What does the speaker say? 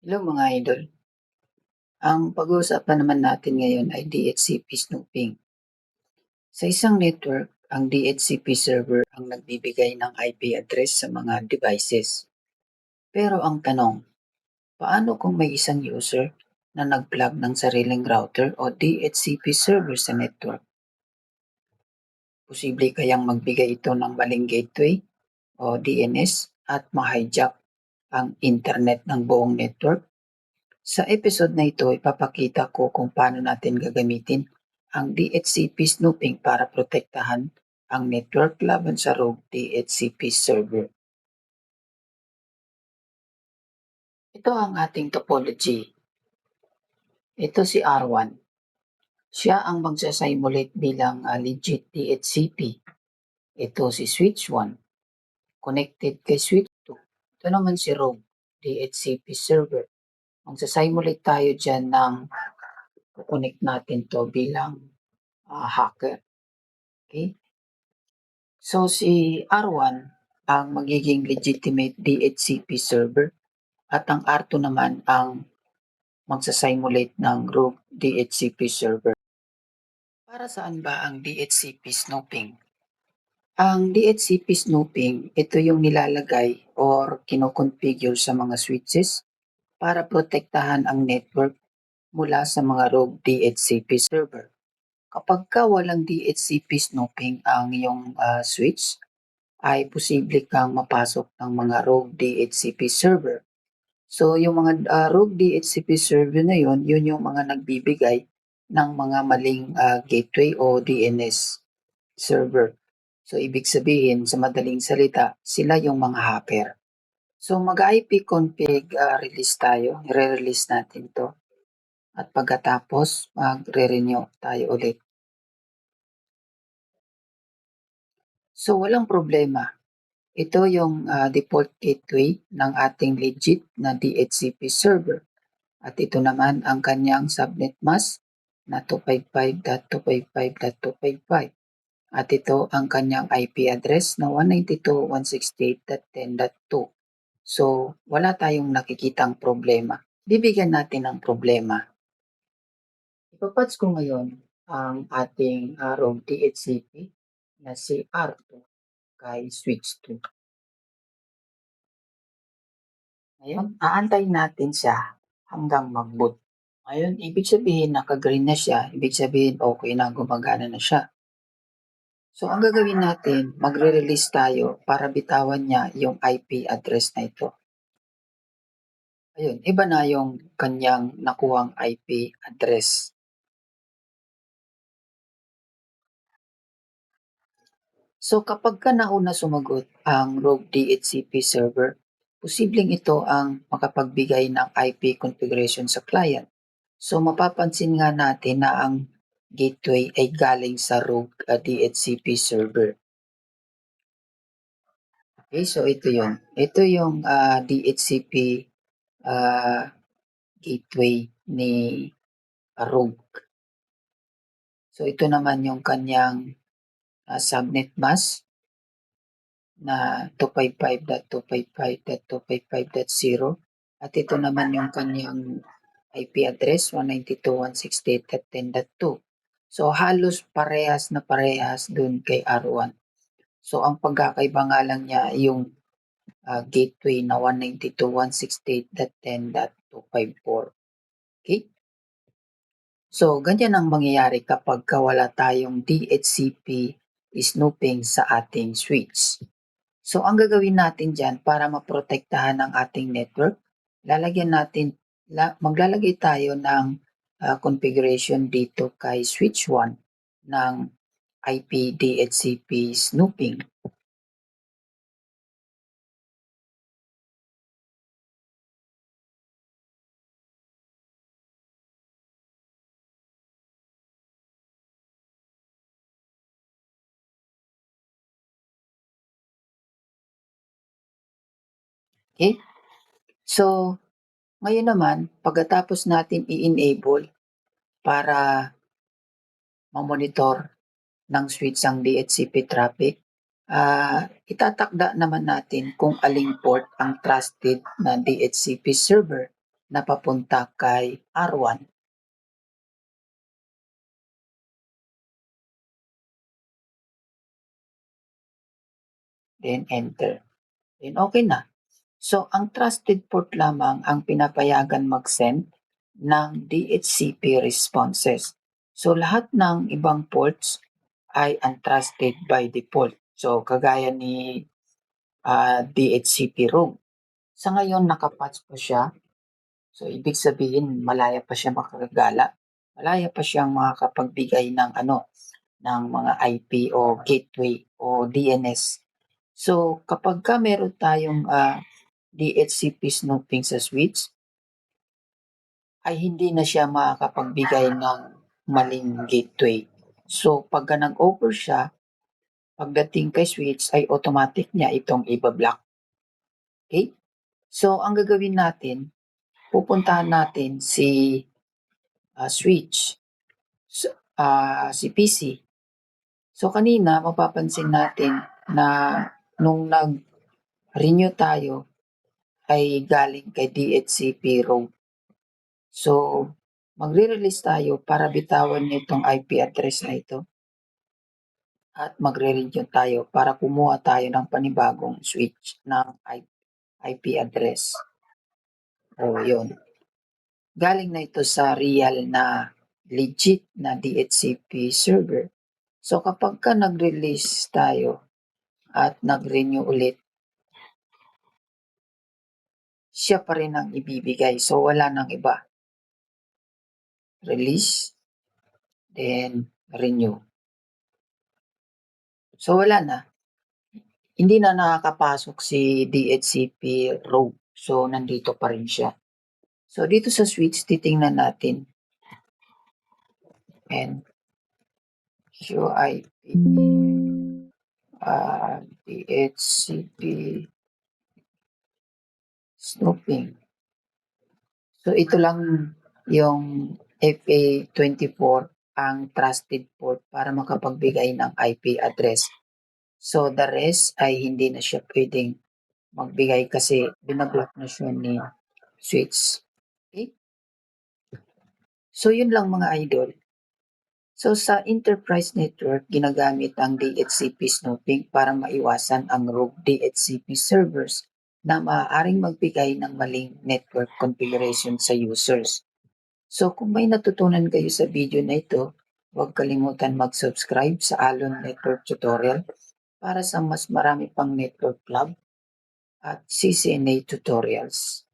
Hello mga idol. Ang pag-uusapan naman natin ngayon ay DHCP snooping. Sa isang network, ang DHCP server ang nagbibigay ng IP address sa mga devices. Pero ang tanong, paano kung may isang user na nag-plug ng sariling router o DHCP server sa network? Posible kayang magbigay ito ng maling gateway o DNS at ma-hijack ang internet ng buong network? Sa episode na ito, ipapakita ko kung paano natin gagamitin ang DHCP snooping para protektahan ang network laban sa rogue DHCP server. Ito ang ating topology. Ito si R1. Siya ang magsasimulate bilang legit DHCP. Ito si switch 1, connected kay switch 2. Ito naman si rogue DHCP server. Magsasimulate tayo dyan ng connect natin to bilang hacker. Okay? So si R1 ang magiging legitimate DHCP server at ang R2 naman ang magsasimulate ng rogue DHCP server. Para saan ba ang DHCP snooping? Ang DHCP snooping, ito yung nilalagay or kinoconfigure sa mga switches para protektahan ang network mula sa mga rogue DHCP server. Kapag walang DHCP snooping ang iyong switch, ay posible kang mapasok ng mga rogue DHCP server. So, yung mga rogue DHCP server na yun yung mga nagbibigay ng mga maling gateway o DNS server. So, ibig sabihin, sa madaling salita, sila yung mga hacker. So, mag-IP config release tayo. I-release natin to. At pagkatapos, magre-renew tayo ulit. So, walang problema. Ito yung default gateway ng ating legit na DHCP server. At ito naman ang kanyang subnet mask na 255.255.255. At ito ang kanyang IP address na 192.168.10.2. So, wala tayong nakikitang problema. Bibigyan natin ng problema. Ipapatch ko ngayon ang ating rogue DHCP na si R2 kay switch 2. Ngayon, aantayin natin siya hanggang mag-boot. Ngayon, ibig sabihin naka-green na siya, ibig sabihin okay na, gumagana na siya. So, ang gagawin natin, magre-release tayo para bitawan niya yung IP address na ito. Ayun, iba na yung kanyang nakuhang IP address. So, kapag ka nauna sumagot ang rogue DHCP server, posibleng ito ang makapagbigay ng IP configuration sa client. So, mapapansin nga natin na ang gateway ay galing sa rogue DHCP server. Okay, so ito yun. Ito yung DHCP gateway ni rogue. So, ito naman yung kanyang subnet mask na 255.255.255.0 at ito naman yung kanyang IP address 192.168.10.2. So halos parehas na parehas dun kay R1. So ang pagkakaiba nga lang niya yung gateway na 192.168.10.254. Okay? So ganyan ang mangyayari kapag wala tayong DHCP snooping sa ating switch. So ang gagawin natin dyan para maprotektahan ang ating network, maglalagay tayo ng configuration dito kay switch 1 ng IP DHCP snooping. Okay? So, ngayon naman, pagkatapos natin i-enable para ma-monitor ng switch ang DHCP traffic, itatakda naman natin kung aling port ang trusted na DHCP server na papunta kay R1. Then enter. Then okay na. So ang trusted port lamang ang pinapayagan mag-send ng DHCP responses. So lahat ng ibang ports ay untrusted by default. So kagaya ni DHCP room. Sa ngayon nakapatch pa siya. So ibig sabihin malaya pa siya makakagala. Malaya pa siyang makakapagbigay ng ng mga IP o gateway o DNS. So kapag ka meron tayong DHCP snooping sa switch, ay hindi na siya makakapagbigay ng maling gateway. So pagka nag-over siya, pagdating kay switch ay automatic niya itong iba-block. Okay? So ang gagawin natin, pupuntahan natin si switch, si PC. So kanina mapapansin natin na nung nag-renew tayo ay galing kay DHCP row. So magre-release tayo para bitawan nitong IP address na ito at magre-renew tayo para kumuha tayo ng panibagong switch ng IP address. O yun. Galing na ito sa real na legit na DHCP server. So kapag ka nag-release tayo at nag-renew ulit, siya pa rin ang ibibigay. So wala nang iba. Release, then renew. So wala na. Hindi na nakakapasok si DHCP row. So nandito pa rin siya. So dito sa switch, titingnan natin. And show IP DHCP snooping. So ito lang yung FA24 ang trusted port para makapagbigay ng IP address. So the rest ay hindi na siya pwedeng magbigay kasi binablock na siya ni switch. Okay? So yun lang mga idol. So sa enterprise network, ginagamit ang DHCP snooping para maiwasan ang rogue DHCP servers na maaaring magbigay ng maling network configuration sa users. So kung may natutunan kayo sa video na ito, huwag kalimutan mag-subscribe sa Alon Network Tutorial para sa mas marami pang network club at CCNA tutorials.